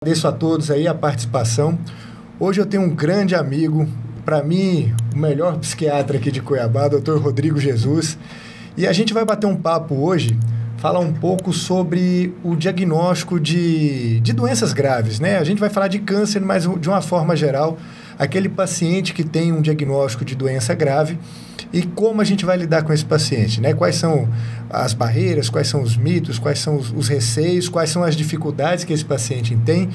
Agradeço a todos aí a participação. Hoje eu tenho um grande amigo, para mim, o melhor psiquiatra aqui de Cuiabá, Dr. Rodrigo Jesus. E a gente vai bater um papo hoje, falar um pouco sobre o diagnóstico de doenças graves, né? A gente vai falar de câncer, mas de uma forma geral, aquele paciente que tem um diagnóstico de doença grave e como a gente vai lidar com esse paciente, né? Quais são as barreiras, quais são os mitos, quais são os receios, quais são as dificuldades que esse paciente tem.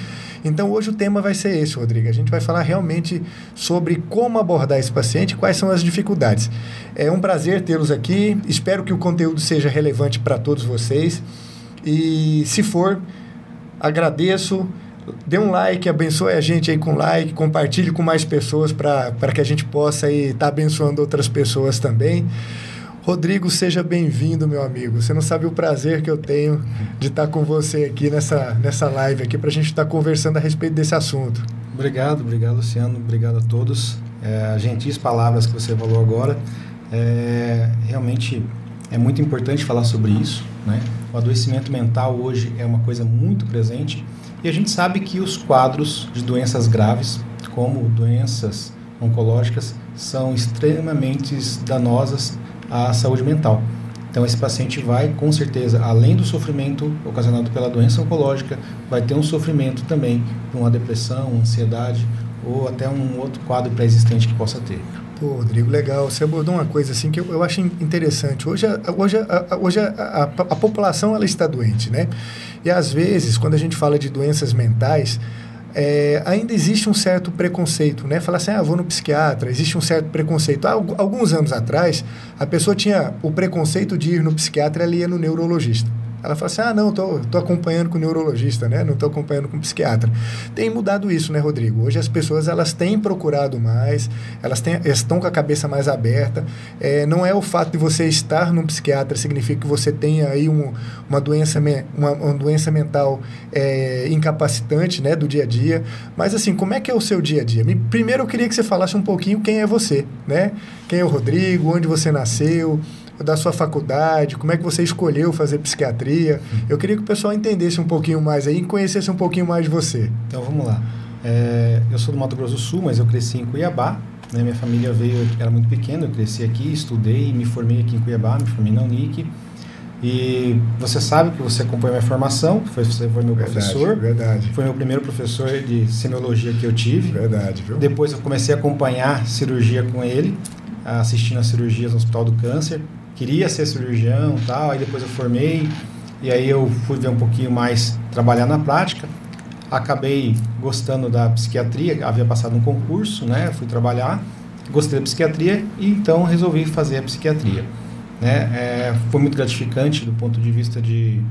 Então, hoje o tema vai ser esse, Rodrigo. A gente vai falar realmente sobre como abordar esse paciente, quais são as dificuldades. É um prazer tê-los aqui. Espero que o conteúdo seja relevante para todos vocês. E, se for, agradeço. Dê um like, abençoe a gente aí com like, compartilhe com mais pessoas para que a gente possa estar abençoando outras pessoas também. Rodrigo, seja bem-vindo, meu amigo. Você não sabe o prazer que eu tenho de estar com você aqui nessa live aqui para a gente estar conversando a respeito desse assunto. Obrigado, Luciano. Obrigado a todos. As gentis palavras que você falou agora. Realmente é muito importante falar sobre isso, né? O adoecimento mental hoje é uma coisa muito presente. E a gente sabe que os quadros de doenças graves, como doenças oncológicas, são extremamente danosas à saúde mental. Então, esse paciente vai, com certeza, além do sofrimento ocasionado pela doença oncológica, vai ter um sofrimento também por uma depressão, ansiedade ou até um outro quadro pré-existente que possa ter. Pô, Rodrigo, legal. Você abordou uma coisa assim que eu acho interessante. Hoje a população ela está doente, né? E às vezes, quando a gente fala de doenças mentais, ainda existe um certo preconceito, né? Fala assim, vou no psiquiatra, existe um certo preconceito. Alguns anos atrás, a pessoa tinha o preconceito de ir no psiquiatra e ela ia no neurologista. Ela fala assim, não, tô acompanhando com o neurologista, né? Não tô acompanhando com o psiquiatra. Tem mudado isso, né, Rodrigo? Hoje as pessoas, elas têm procurado mais, elas estão com a cabeça mais aberta. Não é o fato de você estar num psiquiatra significa que você tenha aí uma doença mental incapacitante, né, do dia a dia. Mas, assim, como é que é o seu dia a dia? Primeiro, eu queria que você falasse um pouquinho quem é você, né? Quem é o Rodrigo, onde você nasceu, da sua faculdade, como é que você escolheu fazer psiquiatria. Eu queria que o pessoal entendesse um pouquinho mais aí e conhecesse um pouquinho mais de você. Então, vamos lá. Eu sou do Mato Grosso do Sul, mas eu cresci em Cuiabá, né? Minha família era muito pequena, eu cresci aqui, estudei, me formei aqui em Cuiabá, me formei na Unic. E você sabe que você acompanhou minha formação, você foi meu professor. Verdade. Foi meu primeiro professor de semiologia que eu tive. Verdade, viu? Depois eu comecei a acompanhar cirurgia com ele, assistindo às cirurgias no Hospital do Câncer. Queria ser cirurgião e tal, aí depois eu formei, e aí eu fui ver um pouquinho mais, trabalhar na prática. Acabei gostando da psiquiatria, havia passado um concurso, né? Fui trabalhar, gostei da psiquiatria e então resolvi fazer a psiquiatria, né? Foi muito gratificante do ponto de vista de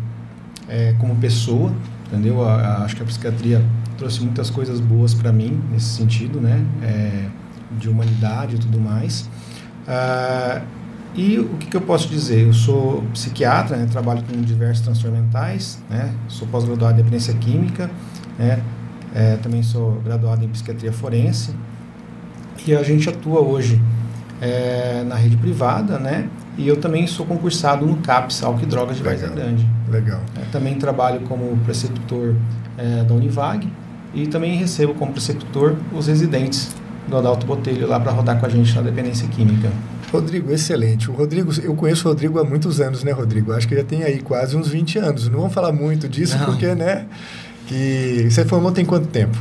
como pessoa, entendeu? Acho que a psiquiatria trouxe muitas coisas boas para mim nesse sentido, né? De humanidade e tudo mais. E o que eu posso dizer? Eu sou psiquiatra, né? Trabalho com diversos transtornos mentais, né? Sou pós-graduado em dependência química, né? Também sou graduado em psiquiatria forense. E a gente atua hoje na rede privada, né? E eu também sou concursado no CAPS, Álcool e Drogas de Várzea Grande. Legal. Também trabalho como preceptor da Univag e também recebo como preceptor os residentes do Adalto Botelho lá para rodar com a gente na dependência química. Rodrigo, excelente. Eu conheço o Rodrigo há muitos anos, né, Rodrigo? Acho que já tem aí quase uns 20 anos. Não vamos falar muito disso, porque, né, que você formou tem quanto tempo?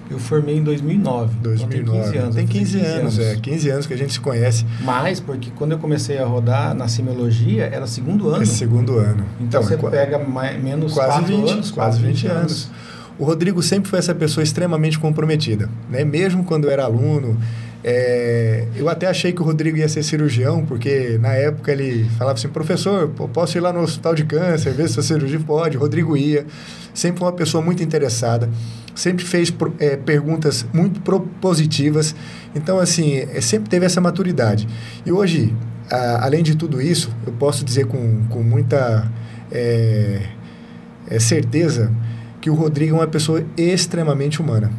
Eu formei em 2009. 2009. 15 anos. Tem 15 anos. 15 anos que a gente se conhece. Mas, porque quando eu comecei a rodar na semiologia, era segundo ano. Segundo ano. Então você pega menos quase 4 anos. Quase 20 anos. O Rodrigo sempre foi essa pessoa extremamente comprometida, né? Mesmo quando eu era aluno, eu até achei que o Rodrigo ia ser cirurgião, porque na época ele falava assim, professor, posso ir lá no hospital de câncer, ver se a cirurgia pode? O Rodrigo ia. Sempre foi uma pessoa muito interessada, sempre fez perguntas muito propositivas. Então, assim, sempre teve essa maturidade. E hoje, além de tudo isso, eu posso dizer com muita certeza que o Rodrigo é uma pessoa extremamente humana.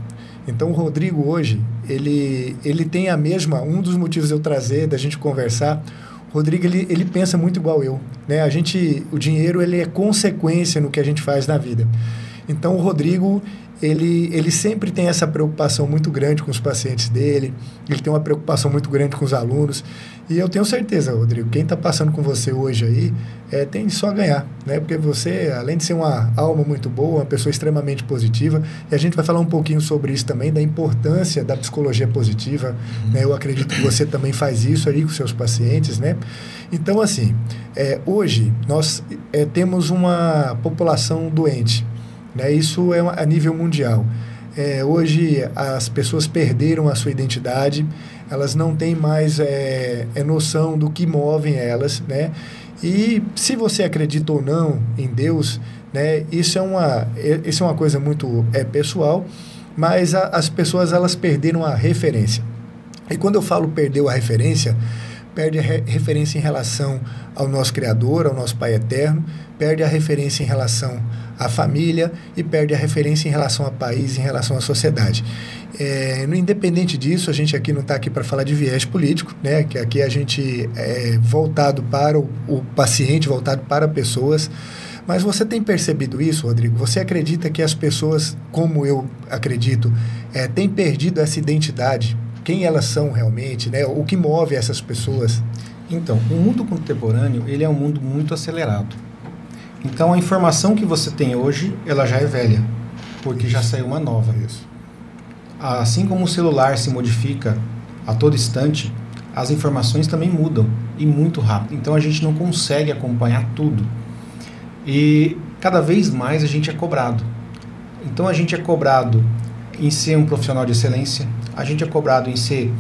Então, o Rodrigo hoje, ele tem um dos motivos de eu trazer, da gente conversar, o Rodrigo, ele pensa muito igual eu, né? O dinheiro, ele é consequência no que a gente faz na vida. Então, o Rodrigo, ele sempre tem essa preocupação muito grande com os pacientes dele, ele tem uma preocupação muito grande com os alunos, e eu tenho certeza, Rodrigo, quem está passando com você hoje aí, tem só a ganhar, né? Porque você, além de ser uma alma muito boa, uma pessoa extremamente positiva, e a gente vai falar um pouquinho sobre isso também, da importância da psicologia positiva, né? Eu acredito que você também faz isso aí com seus pacientes, né? Então, assim, hoje nós temos uma população doente, né? Isso é a nível mundial. Hoje as pessoas perderam a sua identidade, elas não têm mais noção do que movem elas, né? E se você acredita ou não em Deus, né, isso é uma coisa muito pessoal, mas as pessoas elas perderam a referência. E quando eu falo perdeu a referência, perde a referência em relação ao nosso Criador, ao nosso Pai Eterno, perde a referência em relação à família e perde a referência em relação ao país, em relação à sociedade. Independente disso, a gente aqui não está aqui para falar de viés político, né? Que aqui a gente é voltado para o paciente, voltado para pessoas. Mas você tem percebido isso, Rodrigo? Você acredita que as pessoas, como eu acredito, têm perdido essa identidade? Quem elas são realmente, né? O que move essas pessoas? Então, o mundo contemporâneo, ele é um mundo muito acelerado. Então, a informação que você tem hoje, ela já é velha, porque já saiu uma nova. Isso. Assim como o celular se modifica a todo instante, as informações também mudam, e muito rápido. Então, a gente não consegue acompanhar tudo. E cada vez mais a gente é cobrado. Então, a gente é cobrado em ser um profissional de excelência, a gente é cobrado em ser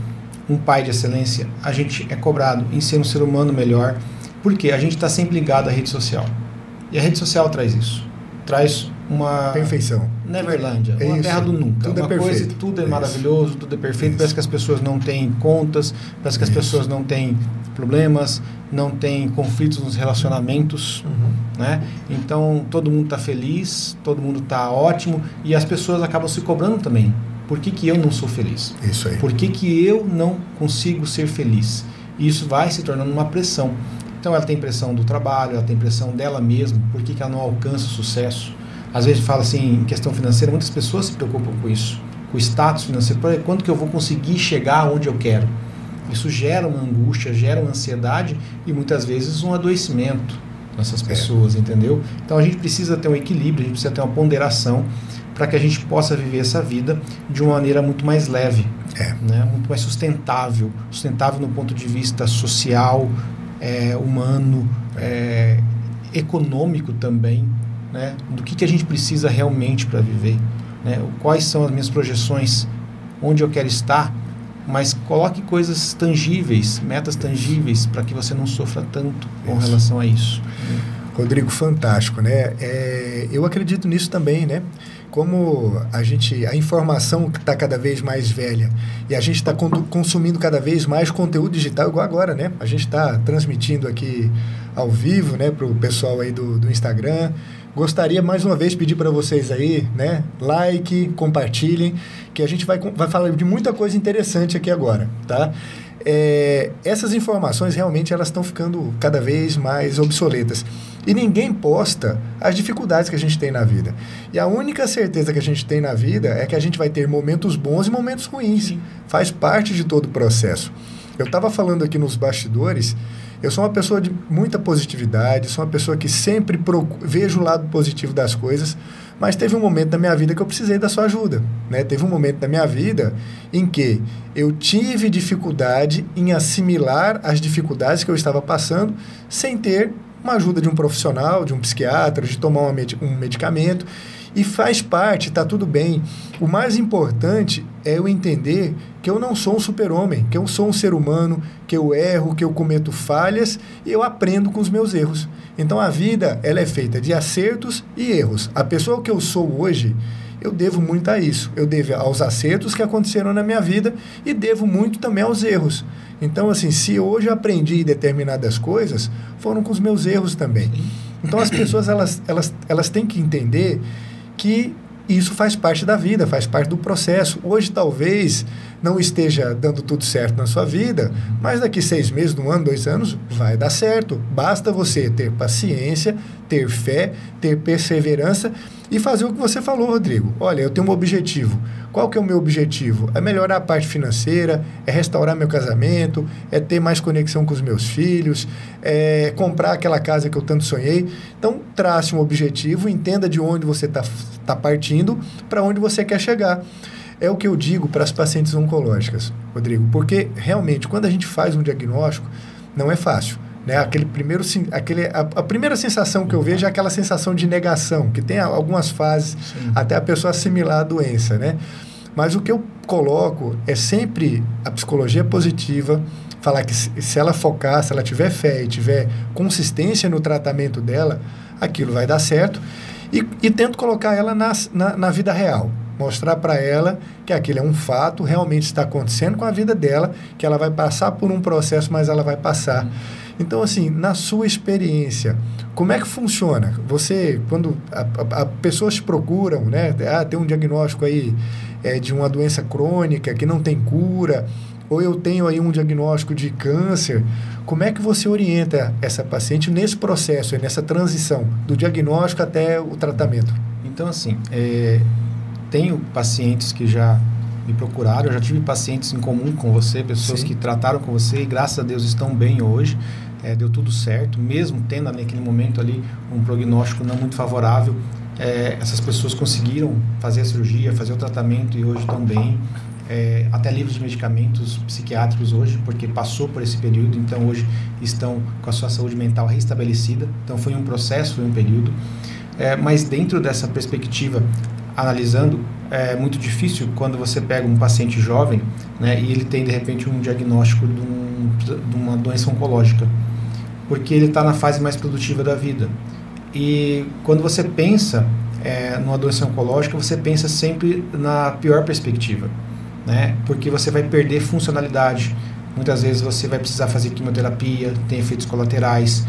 um pai de excelência, a gente é cobrado em ser um ser humano melhor, porque a gente está sempre ligado à rede social. E a rede social traz isso. Traz uma... perfeição. Neverlândia, uma terra do nunca. Tudo uma coisa e tudo é maravilhoso, tudo é perfeito. Parece que as pessoas não têm contas, parece que as pessoas não têm problemas, não têm conflitos nos relacionamentos, né? Então, todo mundo está feliz, todo mundo está ótimo, e as pessoas acabam se cobrando também. Por que eu não sou feliz? Isso aí. Por que eu não consigo ser feliz? E isso vai se tornando uma pressão. Então, ela tem pressão do trabalho, ela tem pressão dela mesma, por que ela não alcança o sucesso? Às vezes fala assim, em questão financeira, muitas pessoas se preocupam com isso, com o status financeiro, quanto que eu vou conseguir chegar onde eu quero? Isso gera uma angústia, gera uma ansiedade e muitas vezes um adoecimento nessas pessoas, entendeu? Então a gente precisa ter um equilíbrio, a gente precisa ter uma ponderação para que a gente possa viver essa vida de uma maneira muito mais leve, né? Muito mais sustentável no ponto de vista social, humano, econômico também, né? Do que a gente precisa realmente para viver, né? Quais são as minhas projeções, onde eu quero estar, mas coloque coisas tangíveis, metas tangíveis, para que você não sofra tanto com relação a isso. Rodrigo, fantástico, né? Eu acredito nisso também, né? Como a informação está cada vez mais velha e a gente está consumindo cada vez mais conteúdo digital, igual agora, né? A gente está transmitindo aqui ao vivo, né, para o pessoal aí do Instagram. Gostaria mais uma vez pedir para vocês aí, né, like, compartilhem, que a gente vai falar de muita coisa interessante aqui agora, tá? Essas informações realmente elas estão ficando cada vez mais obsoletas e ninguém posta as dificuldades que a gente tem na vida. E a única certeza que a gente tem na vida é que a gente vai ter momentos bons e momentos ruins. Sim. Faz parte de todo o processo. Eu estava falando aqui nos bastidores, eu sou uma pessoa de muita positividade, sou uma pessoa que sempre vejo o lado positivo das coisas, mas teve um momento da minha vida que eu precisei da sua ajuda, né? Teve um momento da minha vida em que eu tive dificuldade em assimilar as dificuldades que eu estava passando sem ter uma ajuda de um profissional, de um psiquiatra, de tomar um medicamento. E faz parte, está tudo bem. O mais importante é eu entender que eu não sou um super-homem, que eu sou um ser humano, que eu erro, que eu cometo falhas e eu aprendo com os meus erros. Então a vida ela é feita de acertos e erros. A pessoa que eu sou hoje, eu devo muito a isso. Eu devo aos acertos que aconteceram na minha vida e devo muito também aos erros. Então, assim, se hoje eu aprendi determinadas coisas, foram com os meus erros também. Então as pessoas elas têm que entender que isso faz parte da vida, faz parte do processo. Hoje talvez não esteja dando tudo certo na sua vida, mas daqui 6 meses, 1 ano, 2 anos, vai dar certo. Basta você ter paciência, ter fé, ter perseverança E fazer o que você falou, Rodrigo. Olha, eu tenho um objetivo. Qual que é o meu objetivo? É melhorar a parte financeira, é restaurar meu casamento, é ter mais conexão com os meus filhos, é comprar aquela casa que eu tanto sonhei. Então, trace um objetivo, entenda de onde você tá partindo, para onde você quer chegar. É o que eu digo para as pacientes oncológicas, Rodrigo, porque realmente, quando a gente faz um diagnóstico, não é fácil. Né? A primeira sensação que eu vejo é aquela sensação de negação, que tem algumas fases até a pessoa assimilar a doença, né? Mas o que eu coloco é sempre a psicologia positiva, falar que se ela focar, se ela tiver fé e tiver consistência no tratamento dela, aquilo vai dar certo. E tento colocar ela na vida real. Mostrar para ela que aquilo é um fato, realmente está acontecendo com a vida dela, que ela vai passar por um processo, mas ela vai passar. Então, assim, na sua experiência, como é que funciona? Você, quando pessoas te procuram, né? Tem um diagnóstico aí de uma doença crônica que não tem cura, ou eu tenho aí um diagnóstico de câncer, como é que você orienta essa paciente nesse processo, nessa transição do diagnóstico até o tratamento? Então, assim, tenho pacientes que já me procuraram, eu já tive pacientes em comum com você, pessoas que trataram com você e graças a Deus estão bem hoje, deu tudo certo, mesmo tendo naquele momento ali um prognóstico não muito favorável, essas pessoas conseguiram fazer a cirurgia, fazer o tratamento e hoje estão bem, até livres de medicamentos psiquiátricos hoje, porque passou por esse período, então hoje estão com a sua saúde mental restabelecida, então foi um processo, foi um período, mas dentro dessa perspectiva, analisando, é muito difícil quando você pega um paciente jovem, né, e ele tem de repente um diagnóstico de uma doença oncológica, porque ele está na fase mais produtiva da vida. E quando você pensa numa doença oncológica, você pensa sempre na pior perspectiva, né, porque você vai perder funcionalidade. Muitas vezes você vai precisar fazer quimioterapia, tem efeitos colaterais,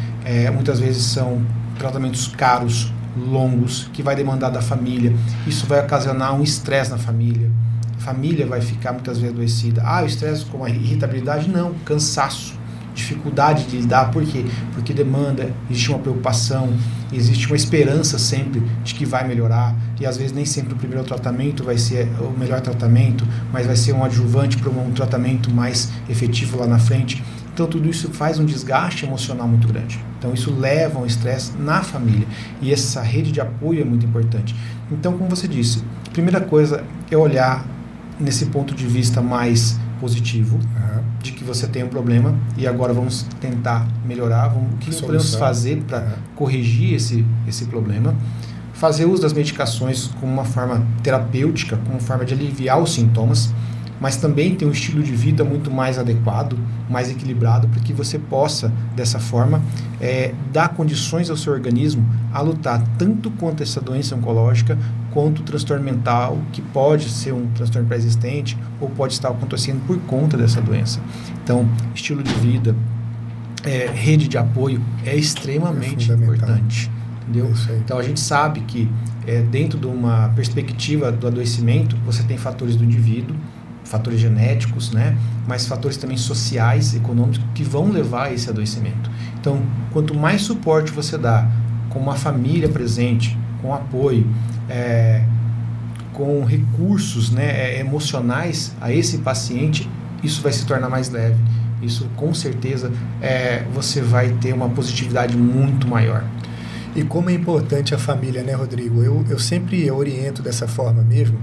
muitas vezes são tratamentos caros, longos, que vai demandar da família. Isso vai ocasionar um estresse na família. A família vai ficar muitas vezes adoecida. O estresse como a irritabilidade? Não, cansaço, dificuldade de lidar. Por quê? Porque demanda, existe uma preocupação, existe uma esperança sempre de que vai melhorar. E às vezes nem sempre o primeiro tratamento vai ser o melhor tratamento, mas vai ser um adjuvante para um tratamento mais efetivo lá na frente. Então, tudo isso faz um desgaste emocional muito grande. Então, isso leva a um estresse na família. E essa rede de apoio é muito importante. Então, como você disse, a primeira coisa é olhar nesse ponto de vista mais positivo, de que você tem um problema e agora vamos tentar melhorar. O que nós podemos fazer para corrigir esse problema? Fazer uso das medicações como uma forma terapêutica, como uma forma de aliviar os sintomas, mas também ter um estilo de vida muito mais adequado, mais equilibrado, para que você possa, dessa forma, dar condições ao seu organismo a lutar tanto contra essa doença oncológica, quanto o transtorno mental, que pode ser um transtorno pré-existente, ou pode estar acontecendo por conta dessa doença. Então, estilo de vida, rede de apoio é extremamente importante. Entendeu? Então, a gente sabe que, dentro de uma perspectiva do adoecimento, você tem fatores do indivíduo, fatores genéticos, né? Mas fatores também sociais, econômicos, que vão levar a esse adoecimento. Então, quanto mais suporte você dá, com uma família presente, com apoio, com recursos, né, emocionais a esse paciente, isso vai se tornar mais leve. Isso, com certeza, você vai ter uma positividade muito maior. E como é importante a família, né, Rodrigo? Eu sempre oriento dessa forma mesmo.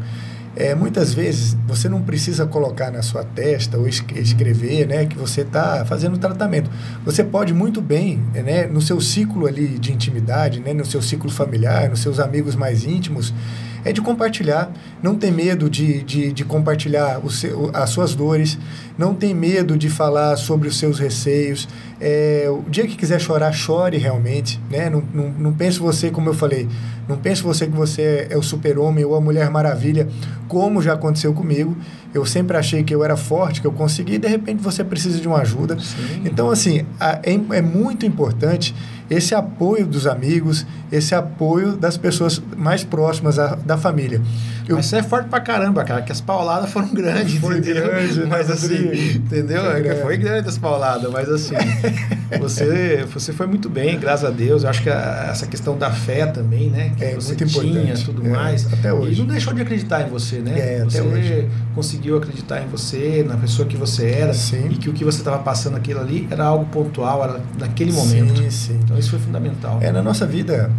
Muitas vezes você não precisa colocar na sua testa ou escrever, né, que você está fazendo tratamento. Você pode muito bem, né, no seu ciclo ali de intimidade, né, no seu ciclo familiar, nos seus amigos mais íntimos, de compartilhar. Não ter medo de compartilhar as suas dores, não tem medo de falar sobre os seus receios. O dia que quiser chorar, chore realmente, né? Não pense você, como eu falei, não pense você que você é o super-homem ou a Mulher Maravilha, como já aconteceu comigo. Eu sempre achei que eu era forte, que eu conseguia, e de repente você precisa de uma ajuda. Sim. Então, assim, é muito importante esse apoio dos amigos, esse apoio das pessoas mais próximas da família. Mas você é forte pra caramba, cara, que as pauladas foram grandes, foi entendeu? Grande, mas assim, entendeu? Foi grande as pauladas, mas assim, você foi muito bem, graças a Deus. Eu acho que essa questão da fé também, né? Que você muito tinha, importante. tudo mais. Até hoje. E não deixou de acreditar em você, né? Até hoje. Conseguiu acreditar em você, na pessoa que você era. Sim. E que o que você estava passando aquilo ali era algo pontual, era naquele momento. Sim. Então isso foi fundamental. Na nossa vida,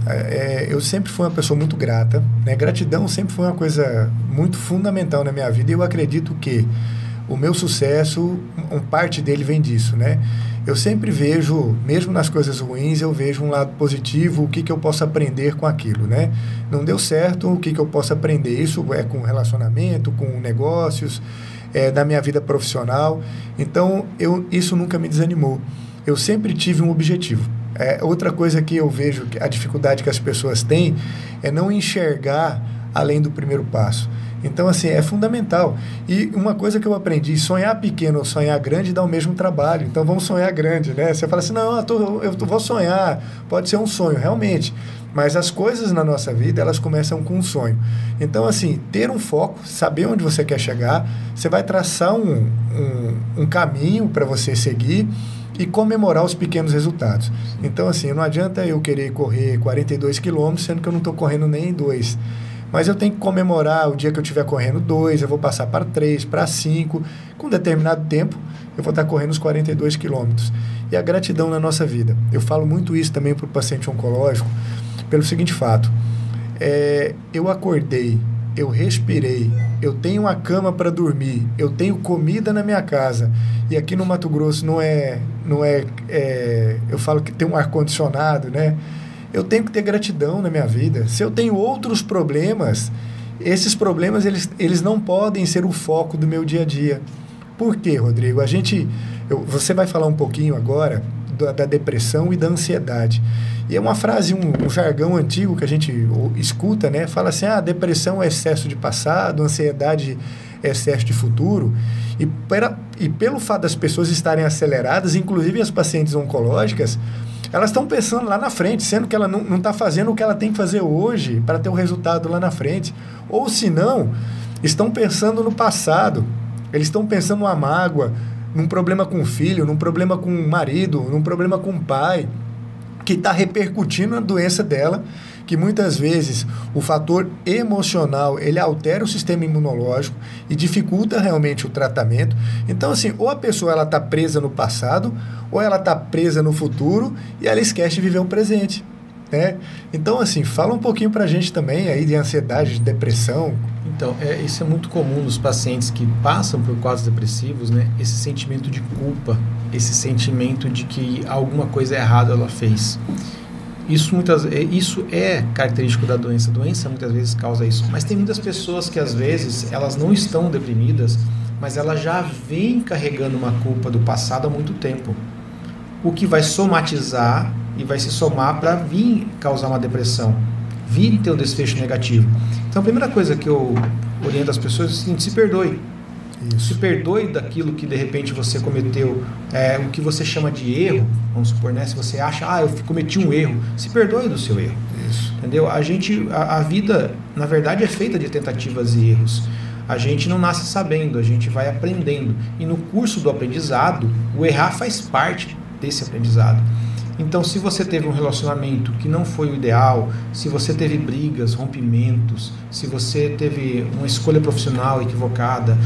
eu sempre fui uma pessoa muito grata, né? Gratidão sempre foi uma coisa muito fundamental na minha vida, e eu acredito que o meu sucesso, parte dele vem disso, né? Eu sempre vejo, mesmo nas coisas ruins, eu vejo um lado positivo, o que eu posso aprender com aquilo, né? Não deu certo, o que eu posso aprender? Isso é com relacionamento, com negócios, da minha vida profissional. Então, isso nunca me desanimou. Eu sempre tive um objetivo. Outra coisa que eu vejo, a dificuldade que as pessoas têm, é não enxergar além do primeiro passo. Então, assim, é fundamental. E uma coisa que eu aprendi, sonhar pequeno ou sonhar grande dá o mesmo trabalho. Então, vamos sonhar grande, né? Você fala assim, não, eu vou sonhar, pode ser um sonho, realmente. Mas as coisas na nossa vida, elas começam com um sonho. Então, assim, ter um foco, saber onde você quer chegar, você vai traçar um caminho para você seguir e comemorar os pequenos resultados. Então, assim, não adianta eu querer correr 42 quilômetros, sendo que eu não estou correndo nem 2. Mas eu tenho que comemorar o dia que eu estiver correndo 2, eu vou passar para 3, para 5. Com determinado tempo, eu vou estar correndo os 42 quilômetros. E a gratidão na nossa vida. Eu falo muito isso também para o paciente oncológico, pelo seguinte fato. Eu acordei, eu respirei, eu tenho uma cama para dormir, eu tenho comida na minha casa. E aqui no Mato Grosso eu falo que tem um ar-condicionado, né? Eu tenho que ter gratidão na minha vida. Se eu tenho outros problemas, esses problemas eles não podem ser o foco do meu dia a dia. Por quê, Rodrigo? Você vai falar um pouquinho agora da depressão e da ansiedade. E é uma frase, um jargão antigo que a gente escuta, né? Fala assim, depressão é excesso de passado, ansiedade é excesso de futuro. E pelo fato das pessoas estarem aceleradas, inclusive as pacientes oncológicas, elas estão pensando lá na frente, sendo que ela não está fazendo o que ela tem que fazer hoje para ter o resultado lá na frente. Ou se não, estão pensando no passado. Eles estão pensando numa mágoa, num problema com o filho, num problema com o marido, num problema com o pai, que está repercutindo na doença dela, que muitas vezes o fator emocional, ele altera o sistema imunológico e dificulta realmente o tratamento. Então, assim, ou a pessoa está presa no passado, ou ela está presa no futuro e ela esquece de viver o presente, né? Então, assim, fala um pouquinho para a gente também aí de ansiedade, de depressão. Então, isso é muito comum nos pacientes que passam por quadros depressivos, né? Esse sentimento de culpa, esse sentimento de que alguma coisa errada ela fez. Isso é característico da doença. A doença muitas vezes causa isso. Mas tem muitas pessoas que às vezes elas não estão deprimidas, mas elas já vêm carregando uma culpa do passado há muito tempo. O que vai somatizar e vai se somar para vir causar uma depressão, vir ter um desfecho negativo. Então a primeira coisa que eu oriento as pessoas é o seguinte: se perdoe. Isso. Se perdoe daquilo que de repente você cometeu, o que você chama de erro, vamos supor, né? Se você acha, eu cometi um erro, se perdoe do seu erro. Isso. Entendeu? A vida, na verdade, é feita de tentativas e erros. A gente não nasce sabendo, a gente vai aprendendo. E no curso do aprendizado, o errar faz parte desse aprendizado. Então, se você teve um relacionamento que não foi o ideal, se você teve brigas, rompimentos, se você teve uma escolha profissional equivocada,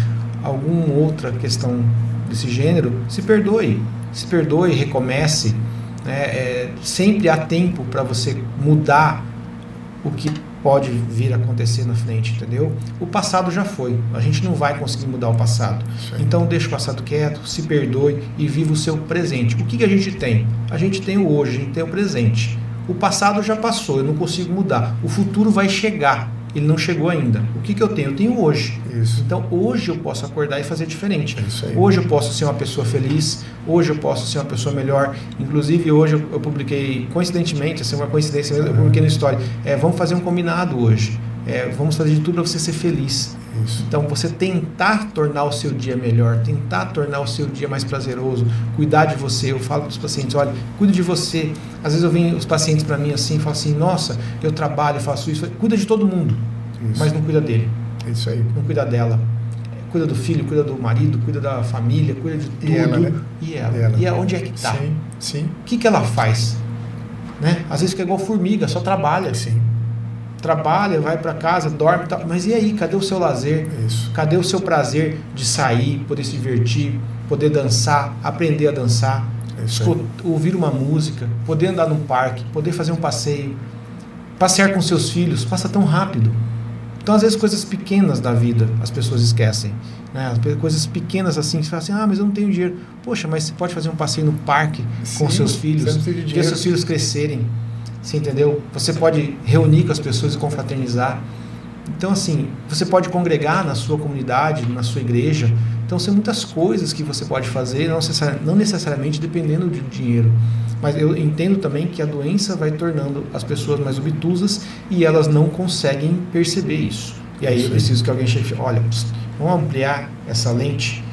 alguma outra questão desse gênero, se perdoe, recomece, né? Sempre há tempo para você mudar o que pode vir a acontecer na frente, entendeu? O passado já foi, a gente não vai conseguir mudar o passado. Então deixa o passado quieto, se perdoe e viva o seu presente. O que a gente tem? A gente tem o hoje, a gente tem o presente. O passado já passou, eu não consigo mudar. O futuro vai chegar, ele não chegou ainda. O que eu tenho? Eu tenho hoje. Isso. Então hoje eu posso acordar e fazer diferente. Isso aí. Hoje eu posso ser uma pessoa feliz, hoje eu posso ser uma pessoa melhor. Inclusive hoje eu publiquei, coincidentemente, assim, uma coincidência mesmo, eu publiquei no story, vamos fazer um combinado hoje. vamos fazer de tudo para você ser feliz. Isso. Então, você tentar tornar o seu dia melhor, tentar tornar o seu dia mais prazeroso, cuidar de você. Eu falo para os pacientes, olha, cuida de você. Às vezes eu venho os pacientes para mim assim, falam assim, nossa, eu trabalho, faço isso. Cuida de todo mundo, mas não cuida dele. Isso aí. Não cuida dela. Cuida do filho, cuida do marido, cuida da família, cuida de tudo. E ela, né? E ela. E onde é que está? Sim, sim. O que ela faz? Né? Às vezes fica igual formiga, só trabalha. Sim. Trabalha, vai para casa, dorme e tal. Mas e aí? Cadê o seu lazer? Isso. Cadê o seu prazer de sair, poder se divertir, poder dançar, aprender a dançar, ouvir uma música, poder andar num parque, poder fazer um passeio, passear com seus filhos? Passa tão rápido. Então, às vezes, coisas pequenas da vida as pessoas esquecem. Né? Coisas pequenas assim, você fala assim, mas eu não tenho dinheiro. Poxa, mas você pode fazer um passeio no parque com seus filhos, ver seus filhos crescerem. Você entendeu? Você pode reunir com as pessoas e confraternizar. Então, assim, você pode congregar na sua comunidade, na sua igreja. Então, são muitas coisas que você pode fazer, não necessariamente dependendo de dinheiro. Mas eu entendo também que a doença vai tornando as pessoas mais obtusas e elas não conseguem perceber isso. E aí eu preciso que alguém chegue, olha, vamos ampliar essa lente,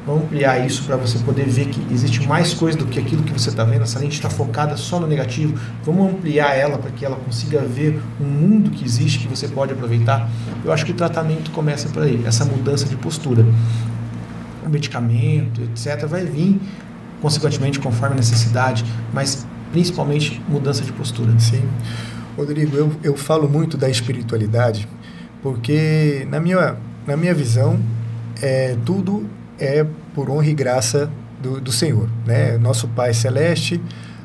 vamos ampliar isso para você poder ver que existe mais coisa do que aquilo que você está vendo. Essa lente está focada só no negativo. Vamos ampliar ela para que ela consiga ver um mundo que existe, que você pode aproveitar. Eu acho que o tratamento começa por aí, essa mudança de postura. O medicamento, etc., vai vir consequentemente conforme a necessidade, mas principalmente mudança de postura. Sim. Rodrigo, eu falo muito da espiritualidade porque na minha visão tudo é por honra e graça do Senhor, né? Nosso Pai Celeste,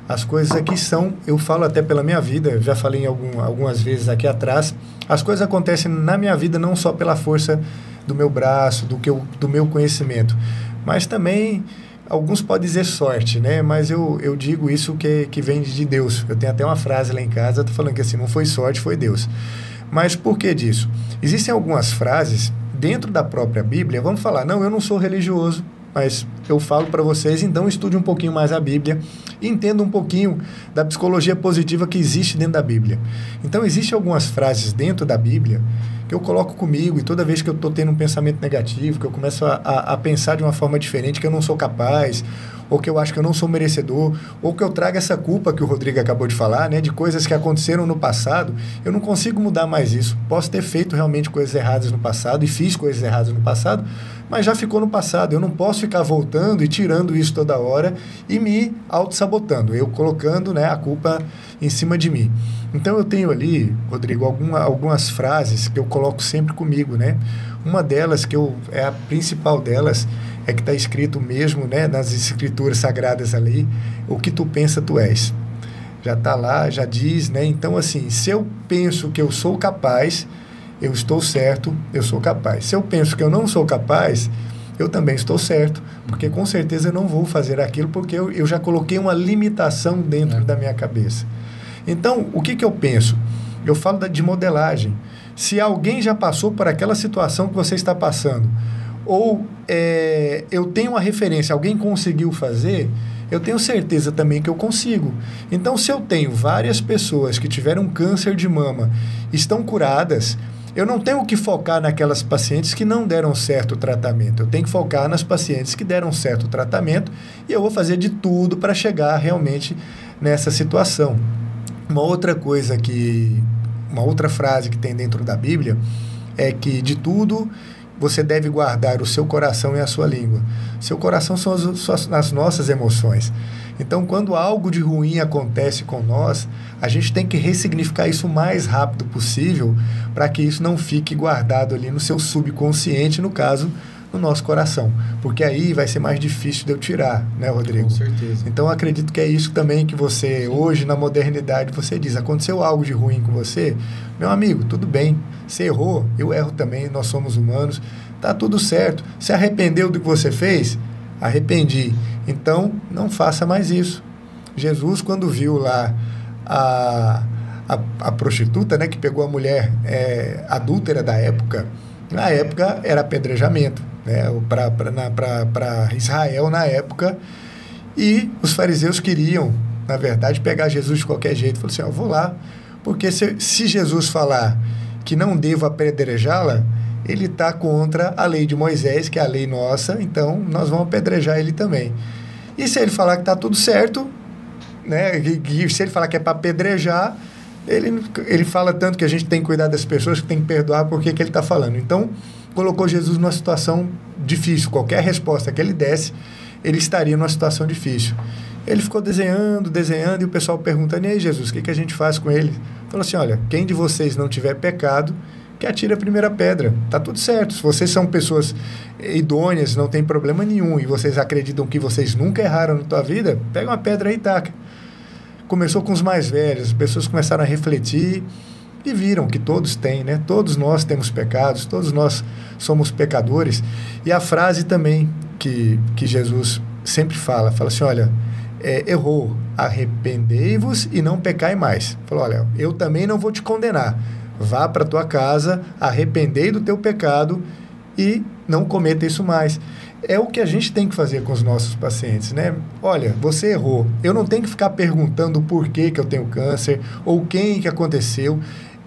as coisas aqui são, eu falo até pela minha vida, já falei algumas vezes aqui atrás, as coisas acontecem na minha vida não só pela força do meu braço, do meu conhecimento, mas também alguns podem dizer sorte, né? Mas eu digo isso que vem de Deus. Eu tenho até uma frase lá em casa, estou falando que assim, não foi sorte, foi Deus. Mas por que disso? Existem algumas frases dentro da própria Bíblia, vamos falar, não, eu não sou religioso, mas eu falo para vocês, então estude um pouquinho mais a Bíblia e entenda um pouquinho da psicologia positiva que existe dentro da Bíblia. Então, existem algumas frases dentro da Bíblia que eu coloco comigo e toda vez que eu estou tendo um pensamento negativo, que eu começo a pensar de uma forma diferente, que eu não sou capaz, ou que eu acho que eu não sou merecedor, ou que eu trago essa culpa que o Rodrigo acabou de falar, né, de coisas que aconteceram no passado, eu não consigo mudar mais isso. Posso ter feito realmente coisas erradas no passado e fiz coisas erradas no passado, mas já ficou no passado. Eu não posso ficar voltando e tirando isso toda hora e me auto-sabotando, eu colocando, né, a culpa em cima de mim. Então, eu tenho ali, Rodrigo, algumas frases que eu coloco sempre comigo, né? Uma delas, a principal delas, é que está escrito mesmo, né, nas escrituras sagradas ali, o que tu pensa, tu és. Já está lá, já diz, né? Então, assim, se eu penso que eu sou capaz, eu estou certo, eu sou capaz. Se eu penso que eu não sou capaz, eu também estou certo, porque com certeza eu não vou fazer aquilo, porque eu já coloquei uma limitação dentro da minha cabeça. Então, o que eu penso? Eu falo de modelagem. Se alguém já passou por aquela situação que você está passando, ou eu tenho uma referência, alguém conseguiu fazer, eu tenho certeza também que eu consigo. Então, se eu tenho várias pessoas que tiveram câncer de mama, estão curadas, eu não tenho que focar naquelas pacientes que não deram certo o tratamento. Eu tenho que focar nas pacientes que deram certo o tratamento e eu vou fazer de tudo para chegar realmente nessa situação. Uma outra frase que tem dentro da Bíblia é que de tudo você deve guardar o seu coração e a sua língua. Seu coração são as nossas emoções. Então, quando algo de ruim acontece com nós, a gente tem que ressignificar isso o mais rápido possível para que isso não fique guardado ali no seu subconsciente, no caso, no nosso coração. Porque aí vai ser mais difícil de eu tirar, né, Rodrigo? Com certeza. Então, eu acredito que é isso também que você, hoje, na modernidade, você diz, aconteceu algo de ruim com você? Meu amigo, tudo bem. Você errou, eu erro também, nós somos humanos. Tá tudo certo. Se arrependeu do que você fez? Arrependi. Então, não faça mais isso. Jesus, quando viu lá a prostituta, né, que pegou a mulher adúltera da época, na época era apedrejamento, né, para Israel na época, e os fariseus queriam, na verdade, pegar Jesus de qualquer jeito. Falou assim, eu vou lá, porque se Jesus falar que não devo apedrejá-la, ele está contra a lei de Moisés, que é a lei nossa, então nós vamos apedrejar ele também. E se ele falar que está tudo certo, né, e se ele falar que é para apedrejar, ele fala tanto que a gente tem que cuidar das pessoas, que tem que perdoar porque que ele está falando. Então, colocou Jesus numa situação difícil. Qualquer resposta que ele desse, ele estaria numa situação difícil. Ele ficou desenhando, e o pessoal perguntando, e aí, Jesus, o que a gente faz com ele? Falou assim, olha, quem de vocês não tiver pecado, que atire a primeira pedra. Tá tudo certo. Se vocês são pessoas idôneas, não tem problema nenhum, e vocês acreditam que vocês nunca erraram na tua vida, pega uma pedra aí e taca. Começou com os mais velhos, as pessoas começaram a refletir e viram que todos têm, né? Todos nós temos pecados, todos nós somos pecadores. E a frase também que Jesus sempre fala assim, olha, errou, arrependei-vos e não pecai mais. Falou, olha, eu também não vou te condenar. Vá para a tua casa, arrependei do teu pecado e não cometa isso mais. É o que a gente tem que fazer com os nossos pacientes, né? Olha, você errou. Eu não tenho que ficar perguntando por que eu tenho câncer ou quem que aconteceu.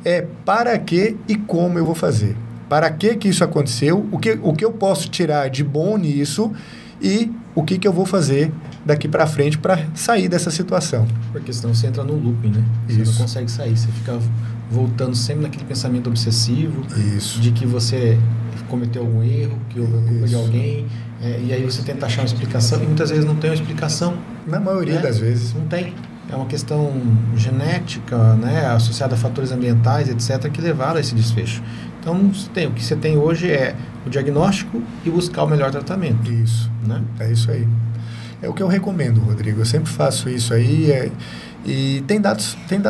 É para que e como eu vou fazer. Para que isso aconteceu, o que eu posso tirar de bom nisso e o que eu vou fazer daqui para frente para sair dessa situação. Porque senão você entra num looping, né? Você não consegue sair, você fica voltando sempre naquele pensamento obsessivo de que você cometeu algum erro, que houve a culpa de alguém, e aí você tenta achar uma explicação e muitas vezes não tem uma explicação. Na maioria das vezes. Não tem. É uma questão genética, né, associada a fatores ambientais, etc., que levaram a esse desfecho. Então, o que você tem hoje é o diagnóstico e buscar o melhor tratamento. Isso, né? É isso aí. É o que eu recomendo, Rodrigo. Eu sempre faço isso aí e tem dado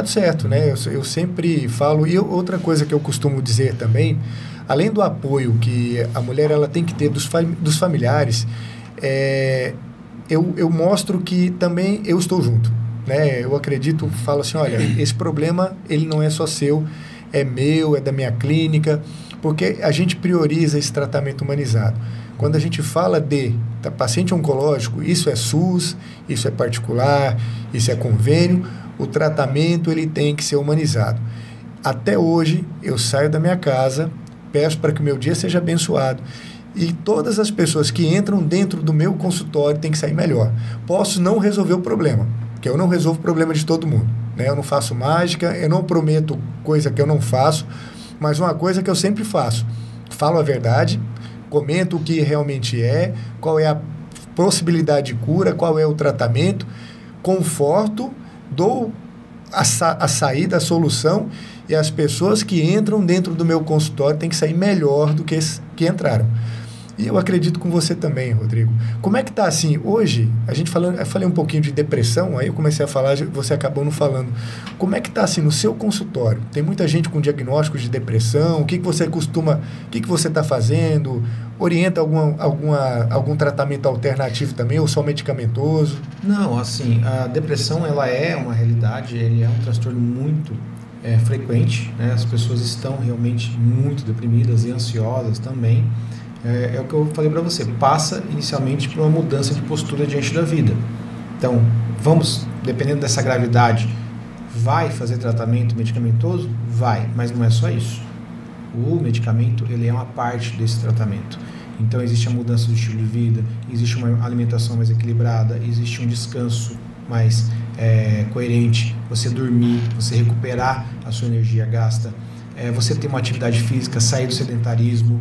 certo, né? Eu sempre falo. E outra coisa que eu costumo dizer também, além do apoio que a mulher ela tem que ter dos familiares, eu mostro que também eu estou junto. Né? Eu acredito, falo assim, olha, esse problema ele não é só seu, é meu, é da minha clínica, porque a gente prioriza esse tratamento humanizado. Quando a gente fala de paciente oncológico, isso é SUS, isso é particular, isso é convênio, o tratamento ele tem que ser humanizado. Até hoje, eu saio da minha casa, peço para que o meu dia seja abençoado, e todas as pessoas que entram dentro do meu consultório têm que sair melhor. Posso não resolver o problema, porque eu não resolvo o problema de todo mundo, né? Eu não faço mágica, eu não prometo coisa que eu não faço, mas uma coisa que eu sempre faço, falo a verdade, comento o que realmente qual é a possibilidade de cura, qual é o tratamento, conforto, dou a saída, a solução, e as pessoas que entram dentro do meu consultório têm que sair melhor do que as que entraram. E eu acredito com você também, Rodrigo. Como é que está assim, hoje, eu falei um pouquinho de depressão, aí eu comecei a falar, você acabou não falando. Como é que está assim no seu consultório? Tem muita gente com diagnóstico de depressão, o que você está fazendo? Orienta algum tratamento alternativo também, ou só medicamentoso? Não, assim, a depressão ela é uma realidade, ele é um transtorno muito frequente, né? As pessoas estão realmente muito deprimidas e ansiosas também. É o que eu falei para você, passa inicialmente por uma mudança de postura diante da vida. Então, dependendo dessa gravidade, vai fazer tratamento medicamentoso? Vai, mas não é só isso. O medicamento, ele é uma parte desse tratamento. Então, existe a mudança do estilo de vida, existe uma alimentação mais equilibrada, existe um descanso mais coerente, você dormir, você recuperar a sua energia gasta, você ter uma atividade física, sair do sedentarismo,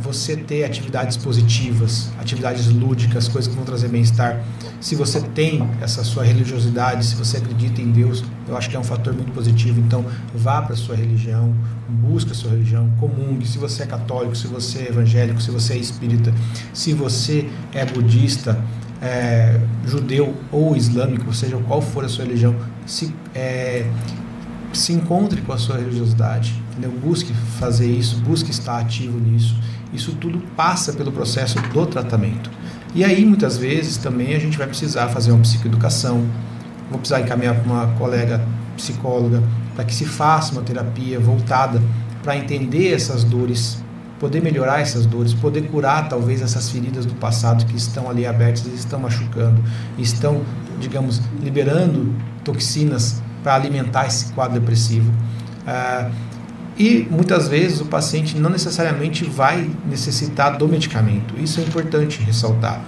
você ter atividades positivas, atividades lúdicas, coisas que vão trazer bem-estar. Se você tem essa sua religiosidade, se você acredita em Deus, eu acho que é um fator muito positivo. Então, vá para a sua religião, busque a sua religião, comungue. Se você é católico, se você é evangélico, se você é espírita, se você é budista, judeu ou islâmico, seja qual for a sua religião, se encontre com a sua religiosidade, entendeu? Busque fazer isso, busque estar ativo nisso. Isso tudo passa pelo processo do tratamento. E aí, muitas vezes, também a gente vai precisar fazer uma psicoeducação, vou precisar encaminhar para uma colega psicóloga, para que se faça uma terapia voltada para entender essas dores, poder melhorar essas dores, poder curar, talvez, essas feridas do passado que estão ali abertas, estão machucando, estão, digamos, liberando toxinas para alimentar esse quadro depressivo. E muitas vezes o paciente não necessariamente vai necessitar do medicamento. Isso é importante ressaltar.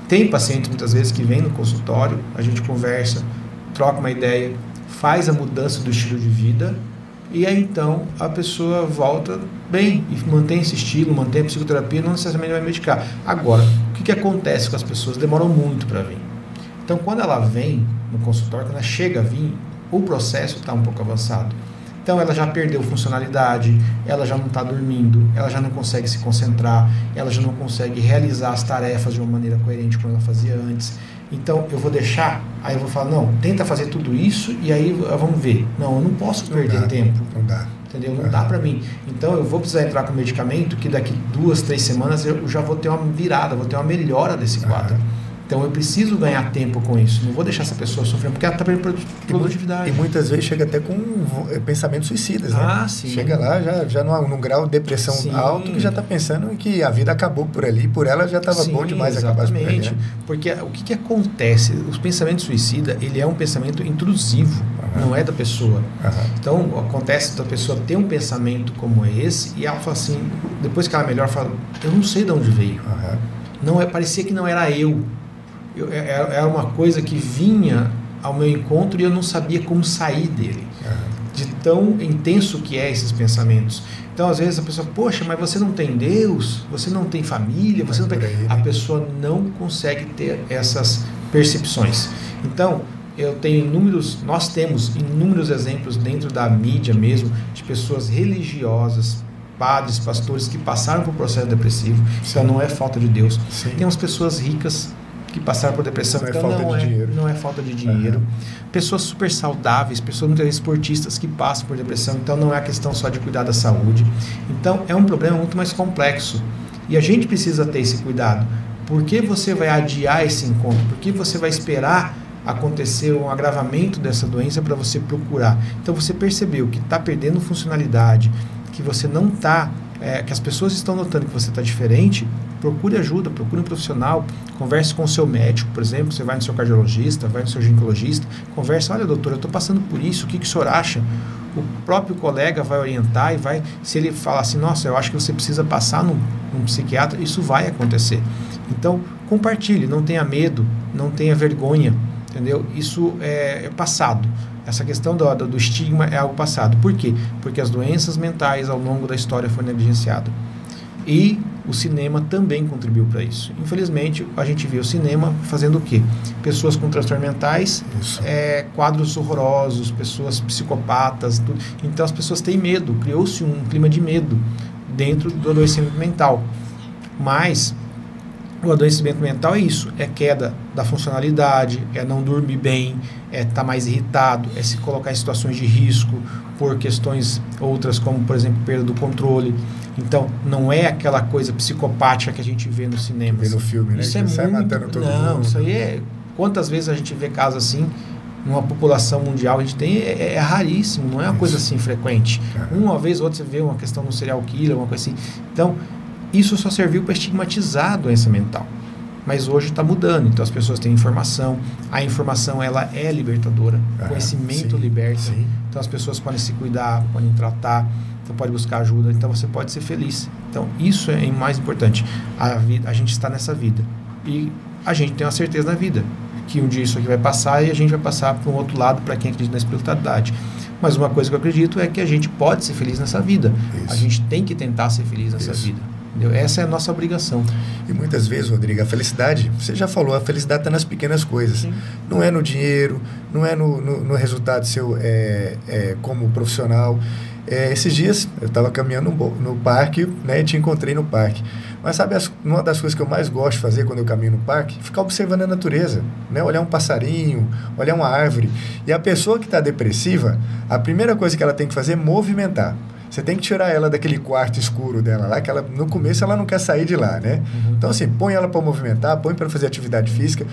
Tem pacientes muitas vezes que vêm no consultório, a gente conversa, troca uma ideia, faz a mudança do estilo de vida e aí então a pessoa volta bem e mantém esse estilo, mantém a psicoterapia, não necessariamente vai medicar. Agora, o que acontece com as pessoas? Demoram muito para vir. Então, quando ela vem no consultório, quando ela chega a vir, o processo está um pouco avançado. Então, ela já perdeu funcionalidade, ela já não está dormindo, ela já não consegue se concentrar, ela já não consegue realizar as tarefas de uma maneira coerente como ela fazia antes. Então, eu vou deixar, aí eu vou falar, não, tenta fazer tudo isso e aí vamos ver. Não, eu não posso perder tempo. Não dá. Entendeu? Não dá para mim. Então, eu vou precisar entrar com medicamento que daqui 2, 3 semanas eu já vou ter uma virada, vou ter uma melhora desse quadro. Então, eu preciso ganhar tempo com isso. Não vou deixar essa pessoa sofrer, porque ela está perdendo produtividade. E muitas vezes chega até com pensamentos suicidas, né? Sim. Chega lá já num grau de depressão alto que já está pensando que a vida acabou por ali. Por ela já estava bom demais acabar por ali. Né? Porque o que acontece? Os pensamentos suicida, ele é um pensamento intrusivo, não é da pessoa. Então, acontece da pessoa ter um pensamento como esse e ela fala assim, depois que ela melhora, fala, eu não sei de onde veio. Não parecia que não era eu. Era uma coisa que vinha ao meu encontro e eu não sabia como sair dele. De tão intenso que é esses pensamentos. Então, às vezes, a pessoa, poxa, mas você não tem Deus, você não tem família, você não tem... A pessoa não consegue ter essas percepções. Então, nós temos inúmeros exemplos dentro da mídia mesmo, de pessoas religiosas, padres, pastores, que passaram por processo depressivo. Então, não é falta de Deus. Temos pessoas ricas que passaram por depressão, não é falta de dinheiro. Não é falta de dinheiro. Pessoas super saudáveis, pessoas muitas vezes esportistas que passam por depressão, então não é a questão só de cuidar da saúde. Então é um problema muito mais complexo e a gente precisa ter esse cuidado. Por que você vai adiar esse encontro? Por que você vai esperar acontecer um agravamento dessa doença para você procurar? Então você percebeu que está perdendo funcionalidade, que você não está, que as pessoas estão notando que você está diferente, procure ajuda, procure um profissional, converse com o seu médico, por exemplo, você vai no seu cardiologista, vai no seu ginecologista, converse, olha doutor, eu estou passando por isso, o que o senhor acha? O próprio colega vai orientar e vai, se ele falar assim, nossa, eu acho que você precisa passar num psiquiatra, isso vai acontecer. Então, compartilhe, não tenha medo, não tenha vergonha, entendeu? Isso é passado. Essa questão do estigma é algo passado. Por quê? Porque as doenças mentais ao longo da história foram negligenciadas. E o cinema também contribuiu para isso. Infelizmente, a gente vê o cinema fazendo o quê? Pessoas com transtornos mentais, quadros horrorosos, pessoas psicopatas, tudo. Então as pessoas têm medo, criou-se um clima de medo dentro do adoecimento mental. Mas o adoecimento mental é isso, é queda da funcionalidade, é não dormir bem, é estar mais irritado, é se colocar em situações de risco por questões outras, como, por exemplo, perda do controle. Então, não é aquela coisa psicopática que a gente vê no cinema. Vê no filme, né? Isso é sai muito... matando todo Não, mundo. isso aí é... Quantas vezes a gente vê casos assim, numa população mundial, a gente tem... É raríssimo, não é uma coisa assim frequente. Uma vez ou outra você vê uma questão de um serial killer, uma coisa assim. Então, isso só serviu para estigmatizar a doença mental. Mas hoje está mudando, então as pessoas têm informação, a informação ela é libertadora, conhecimento liberta, então as pessoas podem se cuidar, podem tratar, então pode buscar ajuda, então você pode ser feliz. Então isso é o mais importante, a gente está nessa vida e a gente tem uma certeza na vida, que um dia isso aqui vai passar e a gente vai passar para um outro lado, para quem acredita na espiritualidade. Mas uma coisa que eu acredito é que a gente pode ser feliz nessa vida, a gente tem que tentar ser feliz nessa vida. Entendeu? Essa é a nossa obrigação. E muitas vezes, Rodrigo, a felicidade, você já falou, a felicidade está nas pequenas coisas. Não é no dinheiro, não é no resultado seu como profissional. Esses dias eu estava caminhando no parque, né, e te encontrei no parque. Mas sabe, uma das coisas que eu mais gosto de fazer quando eu caminho no parque? Ficar observando a natureza, né? Olhar um passarinho, olhar uma árvore. E a pessoa que está depressiva, a primeira coisa que ela tem que fazer é movimentar. Você tem que tirar ela daquele quarto escuro dela lá, que ela, no começo ela não quer sair de lá, né? Então, assim, põe ela para movimentar, põe para fazer atividade física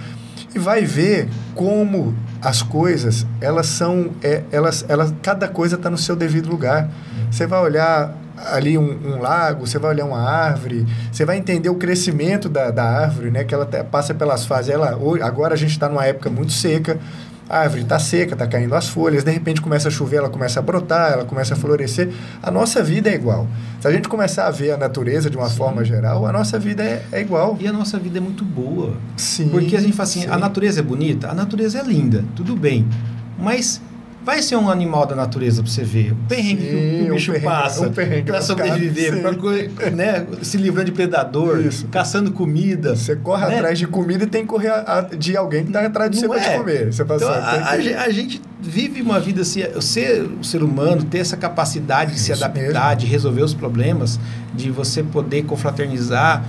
e vai ver como as coisas, elas são, cada coisa está no seu devido lugar. Você vai olhar ali um lago, você vai olhar uma árvore, você vai entender o crescimento da árvore, né? Que ela passa pelas fases. Agora a gente está numa época muito seca, A árvore está seca, está caindo as folhas, de repente começa a chover, ela começa a brotar, ela começa a florescer. A nossa vida é igual. Se a gente começar a ver a natureza de uma forma geral, a nossa vida é igual. E a nossa vida é muito boa. Sim. Porque a gente fala assim, a natureza é bonita? A natureza é linda, tudo bem. Mas vai ser um animal da natureza para você ver. O perrengue que o bicho passa para sobreviver, para, né, se livrando de predador, caçando comida. Você corre atrás de comida e tem que correr de alguém que está atrás de você para te comer. Você então, a gente vive uma vida assim, o ser humano ter essa capacidade de se adaptar, de resolver os problemas, de você poder confraternizar.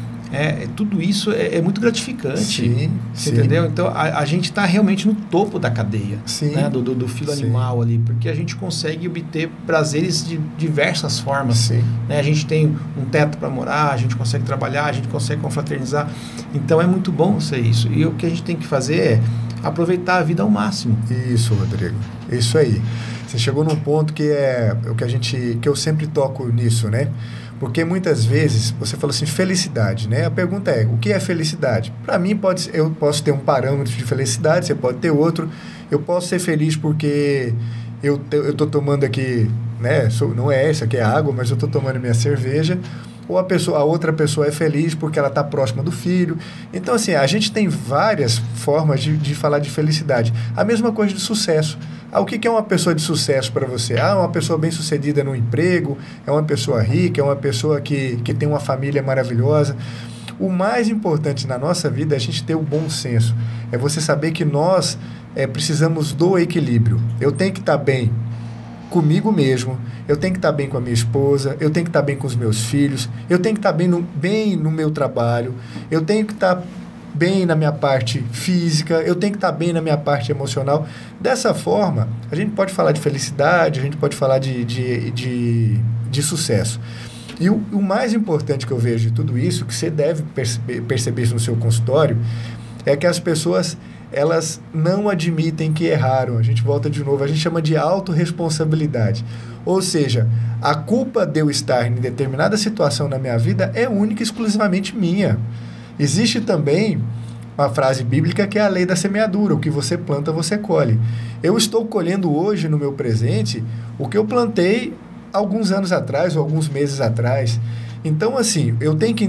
Tudo isso é muito gratificante. Sim. Entendeu? Então, a gente está realmente no topo da cadeia, né? do filo animal ali, porque a gente consegue obter prazeres de diversas formas. Né? A gente tem um teto para morar, a gente consegue trabalhar, a gente consegue confraternizar. Então, é muito bom ser isso. E o que a gente tem que fazer é aproveitar a vida ao máximo. Isso, Rodrigo. Isso aí. Você chegou num ponto que é o que eu sempre toco nisso, né? Porque muitas vezes você fala assim, felicidade, né? A pergunta é, o que é felicidade? Para mim, eu posso ter um parâmetro de felicidade, você pode ter outro. Eu posso ser feliz porque eu estou tomando aqui, né? Não é essa que é água, mas eu estou tomando minha cerveja. Ou a outra pessoa é feliz porque ela está próxima do filho. Então, assim, a gente tem várias formas de falar de felicidade. A mesma coisa de sucesso. O que é uma pessoa de sucesso para você? Uma pessoa bem-sucedida no emprego, é uma pessoa rica, é uma pessoa que tem uma família maravilhosa. O mais importante na nossa vida é a gente ter o bom senso. É você saber que nós precisamos do equilíbrio. Eu tenho que estar bem comigo mesmo, eu tenho que estar bem com a minha esposa, eu tenho que estar bem com os meus filhos, eu tenho que estar bem no meu trabalho, eu tenho que estar bem na minha parte física, eu tenho que estar bem na minha parte emocional. Dessa forma, a gente pode falar de felicidade, a gente pode falar de sucesso. E o mais importante que eu vejo de tudo isso, que você deve perceber isso no seu consultório, é que as pessoas, elas não admitem que erraram. A gente volta de novo, a gente chama de autorresponsabilidade. Ou seja, a culpa de eu estar em determinada situação na minha vida é única e exclusivamente minha. Existe também uma frase bíblica que é a lei da semeadura, o que você planta, você colhe. Eu estou colhendo hoje no meu presente o que eu plantei alguns anos atrás ou alguns meses atrás. Então, assim,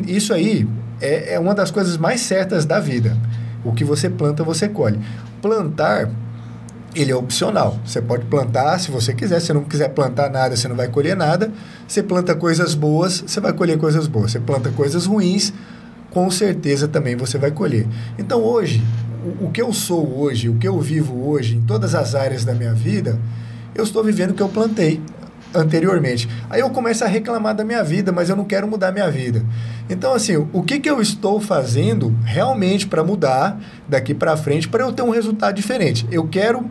isso aí é uma das coisas mais certas da vida. O que você planta, você colhe. Plantar, ele é opcional. Você pode plantar se você quiser. Se não quiser plantar nada, você não vai colher nada. Você planta coisas boas, você vai colher coisas boas. Você planta coisas ruins, com certeza também você vai colher. Então, hoje, o que eu sou hoje, o que eu vivo hoje, em todas as áreas da minha vida, eu estou vivendo o que eu plantei anteriormente. Aí eu começo a reclamar da minha vida, mas eu não quero mudar a minha vida. Então, assim, o que eu estou fazendo realmente para mudar daqui para frente, para eu ter um resultado diferente? Eu quero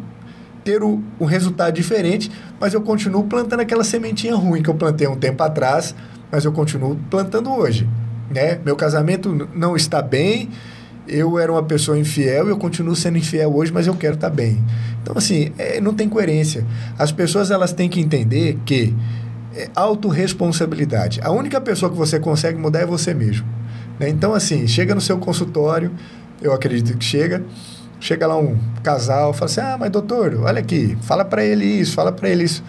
ter um resultado diferente, mas eu continuo plantando aquela sementinha ruim que eu plantei um tempo atrás, mas eu continuo plantando hoje, né? Meu casamento não está bem, eu era uma pessoa infiel e eu continuo sendo infiel hoje, mas eu quero estar bem. Então, assim, não tem coerência. As pessoas, elas têm que entender que autorresponsabilidade. A única pessoa que você consegue mudar é você mesmo, né? Então, assim, chega no seu consultório, eu acredito que chega lá um casal, fala assim, mas doutor, olha aqui, fala para ele isso, fala para ele isso.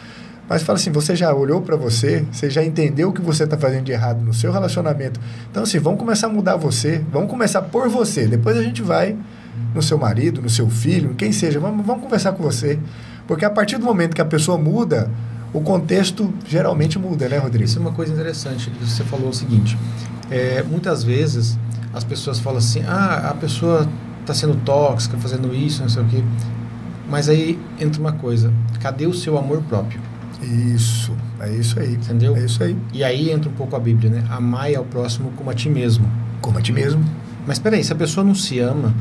Mas fala assim, você já olhou para você já entendeu o que você está fazendo de errado no seu relacionamento. Então, assim, vamos começar a mudar você, vamos começar por você. Depois a gente vai no seu marido, no seu filho, quem seja, vamos conversar com você. Porque a partir do momento que a pessoa muda, o contexto geralmente muda, né, Rodrigo? Isso é uma coisa interessante. Você falou o seguinte, muitas vezes as pessoas falam assim, a pessoa está sendo tóxica, fazendo isso, não sei o quê. Mas aí entra uma coisa, cadê o seu amor próprio? Isso, é isso aí. Entendeu? É isso aí. E aí entra um pouco a Bíblia, né? Amai ao próximo como a ti mesmo. Como a ti mesmo. Mas peraí, se a pessoa não se ama,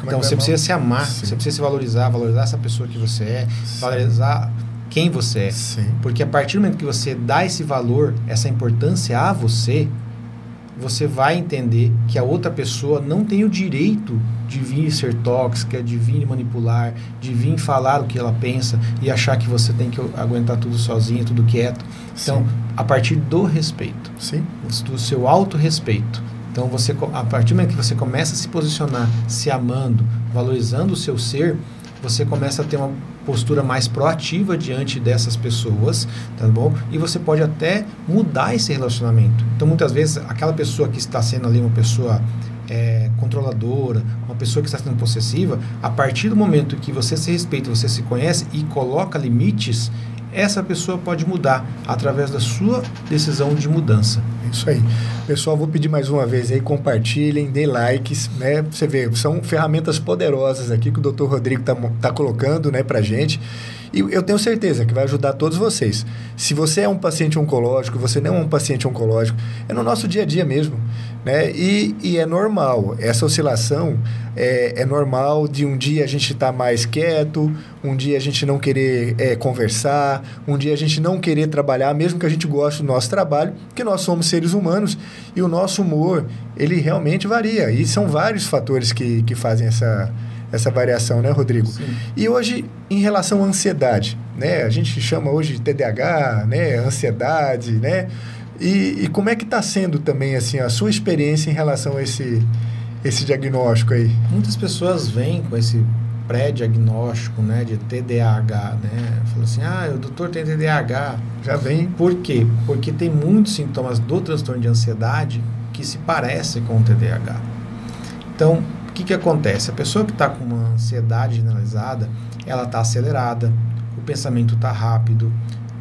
então você precisa se amar, Sim. você precisa se valorizar essa pessoa que você é, Sim. valorizar quem você é. Sim. Porque a partir do momento que você dá esse valor, essa importância a você, você vai entender que a outra pessoa não tem o direito de vir ser tóxica, de vir manipular, de vir falar o que ela pensa e achar que você tem que aguentar tudo sozinho, tudo quieto. Então, Sim. a partir do respeito, Sim. do seu autorrespeito. Então, a partir do momento que você começa a se posicionar, se amando, valorizando o seu ser, você começa a ter uma postura mais proativa diante dessas pessoas, tá bom? E você pode até mudar esse relacionamento. Então, muitas vezes, aquela pessoa que está sendo ali uma pessoa controladora, uma pessoa que está sendo possessiva, a partir do momento que você se respeita, você se conhece e coloca limites, essa pessoa pode mudar através da sua decisão de mudança. Isso aí. Pessoal, vou pedir mais uma vez aí, compartilhem, dê likes, né? Você vê, são ferramentas poderosas aqui que o Dr. Rodrigo tá colocando, né, pra gente. E eu tenho certeza que vai ajudar todos vocês. Se você é um paciente oncológico, você não é um paciente oncológico, é no nosso dia a dia mesmo, né? E é normal, essa oscilação é normal de um dia a gente estar mais quieto, um dia a gente não querer conversar, um dia a gente não querer trabalhar, mesmo que a gente goste do nosso trabalho, porque nós somos seres humanos e o nosso humor, ele realmente varia. E são vários fatores que fazem essa variação, né, Rodrigo? Sim. E hoje, em relação à ansiedade, né? A gente chama hoje de TDAH, né? Ansiedade, né? E como é que está sendo também, assim, a sua experiência em relação a esse diagnóstico aí? Muitas pessoas vêm com esse pré-diagnóstico, né, de TDAH, né? Falam assim, o doutor tem TDAH. Já vem. Por quê? Porque tem muitos sintomas do transtorno de ansiedade que se parecem com o TDAH. Então, o que acontece? A pessoa que está com uma ansiedade generalizada, ela está acelerada, o pensamento está rápido,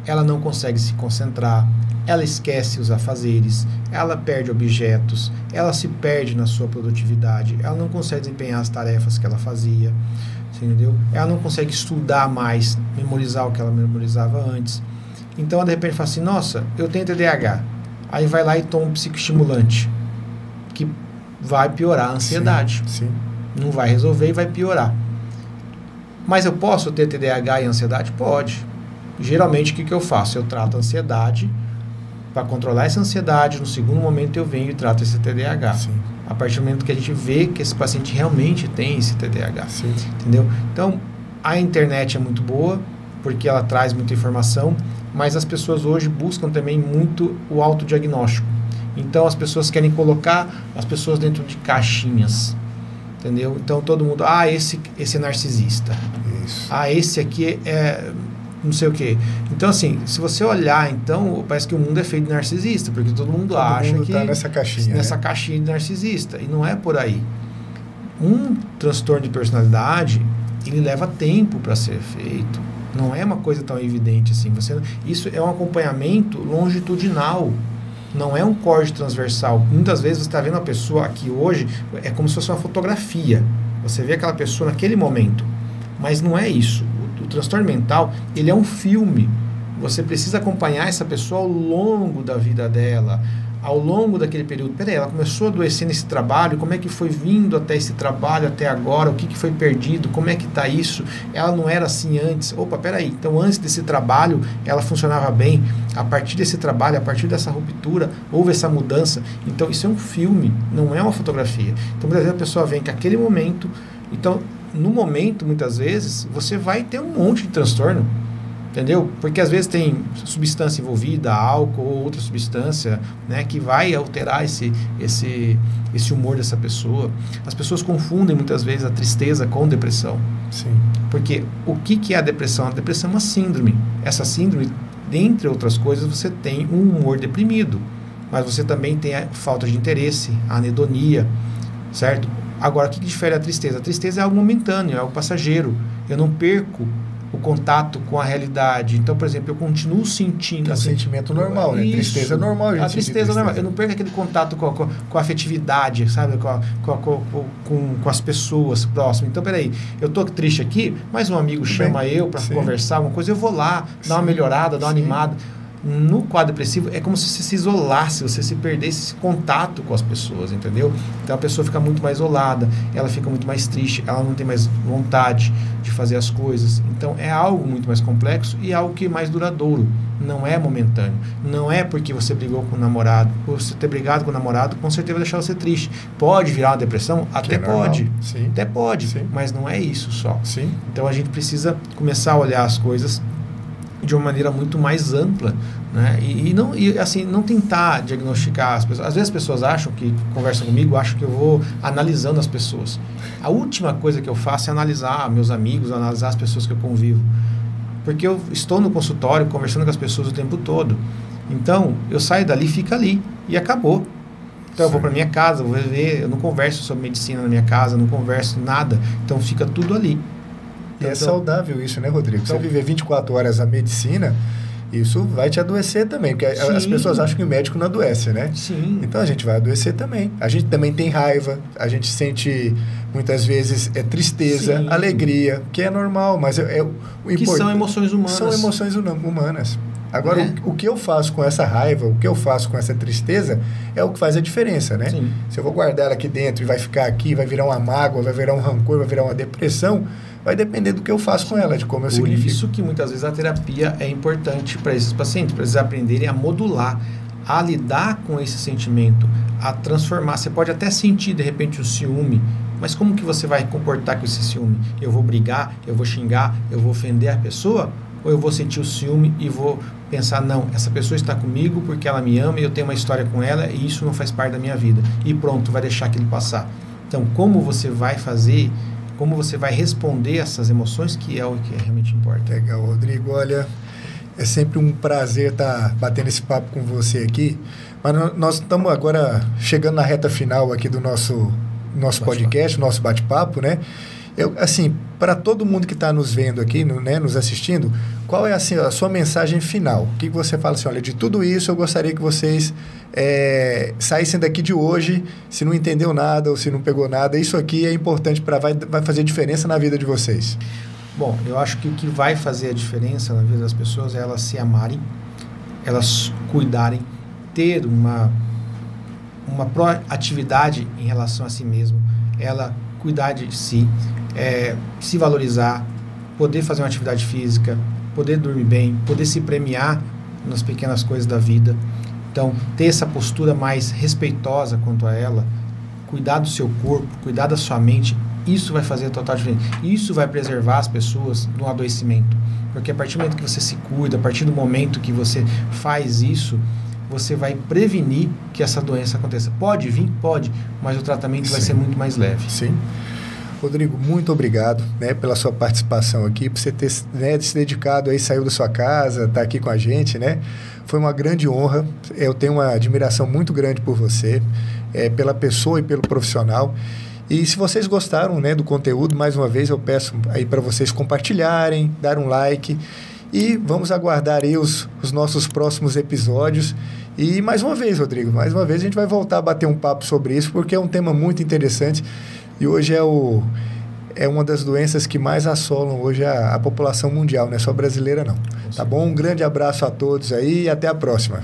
ela não consegue se concentrar, ela esquece os afazeres, ela perde objetos, ela se perde na sua produtividade, ela não consegue desempenhar as tarefas que ela fazia, entendeu? Ela não consegue estudar mais, memorizar o que ela memorizava antes. Então, ela de repente fala assim, nossa, eu tenho TDAH. Aí vai lá e toma um psicoestimulante, que vai piorar a ansiedade. Sim, sim. Não vai resolver e vai piorar. Mas eu posso ter TDAH e ansiedade? Pode. Geralmente, o que eu faço? Eu trato a ansiedade. Para controlar essa ansiedade, no segundo momento eu venho e trato esse TDAH. Sim. A partir do momento que a gente vê que esse paciente realmente tem esse TDAH. Sim. Entendeu? Então, a internet é muito boa, porque ela traz muita informação, mas as pessoas hoje buscam também muito o autodiagnóstico. Então, as pessoas querem colocar as pessoas dentro de caixinhas. Entendeu? Então, todo mundo, esse é narcisista. Isso. Esse aqui é não sei o quê. Então, assim, se você olhar, então, parece que o mundo é feito de narcisista, porque todo mundo acha que tá nessa caixinha, nessa caixinha de narcisista. E não é por aí. Um transtorno de personalidade, ele leva tempo para ser feito. Não é uma coisa tão evidente assim. Isso é um acompanhamento longitudinal. Não é um corte transversal. Muitas vezes você está vendo a pessoa aqui hoje, é como se fosse uma fotografia. Você vê aquela pessoa naquele momento. Mas não é isso. O transtorno mental, ele é um filme. Você precisa acompanhar essa pessoa ao longo da vida dela, ao longo daquele período. Peraí, ela começou a adoecer nesse trabalho, como é que foi vindo até esse trabalho, até agora, o que foi perdido, como é que está isso? Ela não era assim antes. Opa, peraí, então antes desse trabalho ela funcionava bem, a partir desse trabalho, a partir dessa ruptura, houve essa mudança. Então isso é um filme, não é uma fotografia. Então muitas vezes a pessoa vem com aquele momento, então no momento, muitas vezes, você vai ter um monte de transtorno, entendeu? Porque às vezes tem substância envolvida, álcool ou outra substância, né, que vai alterar esse humor dessa pessoa. As pessoas confundem muitas vezes a tristeza com depressão. Sim. Porque o que é a depressão? A depressão é uma síndrome. Essa síndrome, dentre outras coisas, você tem um humor deprimido, mas você também tem a falta de interesse, a anedonia, certo? Agora, o que difere a tristeza? A tristeza é algo momentâneo, é algo passageiro. Eu não perco o contato com a realidade. Então, por exemplo, eu continuo sentindo... É um sentimento normal, né? Tristeza é normal. A tristeza é normal. Eu não perco aquele contato com a afetividade, sabe? Com as pessoas próximas. Então, peraí, eu tô triste aqui, mas um amigo chama eu para conversar, alguma coisa, eu vou lá, dar uma melhorada, dar uma animada. No quadro depressivo, é como se você se isolasse, você se perdesse esse contato com as pessoas, entendeu? Então a pessoa fica muito mais isolada, ela fica muito mais triste, ela não tem mais vontade de fazer as coisas. Então é algo muito mais complexo e algo que é mais duradouro, não é momentâneo. Não é porque você brigou com o namorado, por você ter brigado com o namorado, com certeza vai deixar você triste. Pode virar uma depressão? Até pode. Sim. Até pode, Sim. Mas não é isso só. Sim. Então a gente precisa começar a olhar as coisas de uma maneira muito mais ampla né? E assim, não tentar diagnosticar as pessoas. Às vezes as pessoas acham que, conversam comigo, acham que eu vou analisando as pessoas. A última coisa que eu faço é analisar meus amigos, analisar as pessoas que eu convivo. Porque eu estou no consultório conversando com as pessoas o tempo todo. Então, eu saio dali, fica ali e acabou. Então, eu vou para minha casa, vou ver, eu não converso sobre medicina na minha casa, não converso nada. Então, fica tudo ali. E é saudável isso, né, Rodrigo? Você viver 24 horas a medicina, isso vai te adoecer também, porque as pessoas acham que o médico não adoece, né? Sim. Então, a gente vai adoecer também. A gente também tem raiva, a gente sente, muitas vezes, tristeza, Sim. alegria, que é normal, mas que são emoções humanas. São emoções humanas. Agora, o que eu faço com essa raiva, o que eu faço com essa tristeza, é o que faz a diferença, né? Sim. Se eu vou guardar ela aqui dentro e vai ficar aqui, vai virar uma mágoa, vai virar um rancor, vai virar uma depressão, vai depender do que eu faço com ela, de como eu significo. Por isso que muitas vezes a terapia é importante para esses pacientes, para eles aprenderem a modular, a lidar com esse sentimento, a transformar. Você pode até sentir, de repente, o ciúme, mas como que você vai comportar com esse ciúme? Eu vou brigar, eu vou xingar, eu vou ofender a pessoa? Ou eu vou sentir o ciúme e vou pensar, não, essa pessoa está comigo porque ela me ama e eu tenho uma história com ela e isso não faz parte da minha vida. E pronto, vai deixar aquilo passar. Então, como você vai fazer, como você vai responder essas emoções, que é o que realmente importa. Legal, Rodrigo. Olha, é sempre um prazer estar batendo esse papo com você aqui, mas nós estamos agora chegando na reta final aqui do nosso podcast, nosso bate-papo, né? Assim, para todo mundo que está nos vendo aqui, né, nos assistindo, qual é assim, a sua mensagem final? O que você fala assim, olha, de tudo isso eu gostaria que vocês saíssem daqui de hoje, se não entendeu nada ou se não pegou nada, isso aqui é importante, vai fazer diferença na vida de vocês. Bom, eu acho que o que vai fazer a diferença na vida das pessoas é elas se amarem, elas cuidarem, ter uma proatividade em relação a si mesmo, ela cuidar de si, se valorizar, poder fazer uma atividade física, poder dormir bem, poder se premiar nas pequenas coisas da vida. Então, ter essa postura mais respeitosa quanto a ela, cuidar do seu corpo, cuidar da sua mente, isso vai fazer total diferença. Isso vai preservar as pessoas do adoecimento. Porque a partir do momento que você se cuida, a partir do momento que você faz isso, você vai prevenir que essa doença aconteça. Pode vir? Pode, mas o tratamento vai ser muito mais leve. Sim. Rodrigo, muito obrigado, né, pela sua participação aqui, por você ter, né, se dedicado aí, saiu da sua casa, tá aqui com a gente, né? Foi uma grande honra. Eu tenho uma admiração muito grande por você, pela pessoa e pelo profissional. E se vocês gostaram, né, do conteúdo, mais uma vez eu peço aí para vocês compartilharem, dar um like e vamos aguardar aí os nossos próximos episódios. E mais uma vez, Rodrigo, mais uma vez a gente vai voltar a bater um papo sobre isso, porque é um tema muito interessante e hoje é uma das doenças que mais assolam hoje a população mundial, não é só brasileira não. Tá bom? Um grande abraço a todos aí e até a próxima.